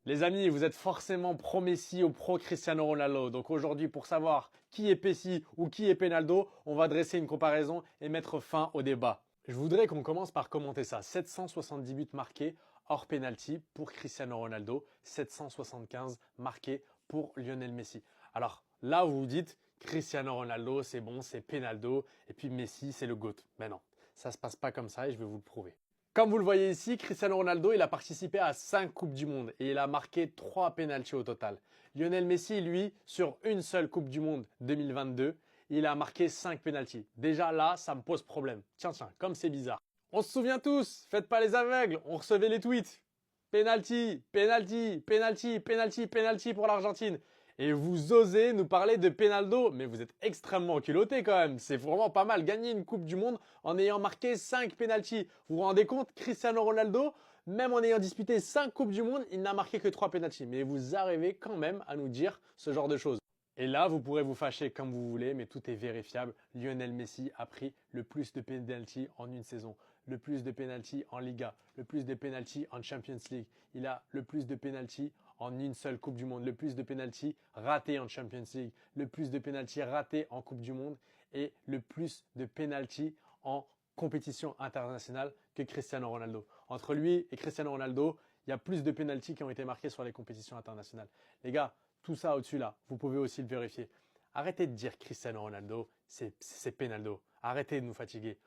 Les amis, vous êtes forcément pro Messi ou pro Cristiano Ronaldo. Donc aujourd'hui, pour savoir qui est Messi ou qui est Penaldo, on va dresser une comparaison et mettre fin au débat. Je voudrais qu'on commence par commenter ça. 770 buts marqués hors penalty pour Cristiano Ronaldo, 775 marqués pour Lionel Messi. Alors là, vous vous dites, Cristiano Ronaldo, c'est bon, c'est Penaldo, et puis Messi, c'est le GOAT. Mais non, ça se passe pas comme ça et je vais vous le prouver. Comme vous le voyez ici, Cristiano Ronaldo, il a participé à 5 Coupes du Monde et il a marqué 3 pénaltys au total. Lionel Messi, lui, sur une seule Coupe du Monde 2022, il a marqué 5 pénaltys. Déjà là, ça me pose problème. Tiens, comme c'est bizarre. On se souvient tous, faites pas les aveugles, on recevait les tweets. Penalty, penalty, penalty, penalty, penalty pour l'Argentine. Et vous osez nous parler de Penaldo, mais vous êtes extrêmement culotté quand même. C'est vraiment pas mal. Gagner une Coupe du Monde en ayant marqué 5 pénaltys. Vous vous rendez compte, Cristiano Ronaldo, même en ayant disputé 5 Coupes du Monde, il n'a marqué que 3 pénaltys. Mais vous arrivez quand même à nous dire ce genre de choses. Et là, vous pourrez vous fâcher comme vous voulez, mais tout est vérifiable. Lionel Messi a pris le plus de pénaltys en une saison, le plus de pénaltys en Liga, le plus de pénaltys en Champions League. Il a le plus de pénaltys en une seule Coupe du Monde, le plus de pénaltys ratés en Champions League, le plus de pénaltys ratés en Coupe du Monde et le plus de pénaltys en compétition internationale que Cristiano Ronaldo. Entre lui et Cristiano Ronaldo, il y a plus de pénaltys qui ont été marqués sur les compétitions internationales. Les gars, tout ça au-dessus là, vous pouvez aussi le vérifier. Arrêtez de dire Cristiano Ronaldo, c'est Penaldo. Arrêtez de nous fatiguer.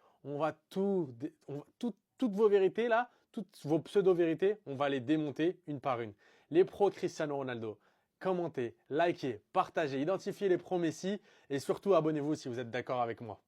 Toutes vos vérités là, toutes vos pseudo-vérités, on va les démonter une par une. Les pros Cristiano Ronaldo, commentez, likez, partagez, identifiez les pros Messi et surtout abonnez-vous si vous êtes d'accord avec moi.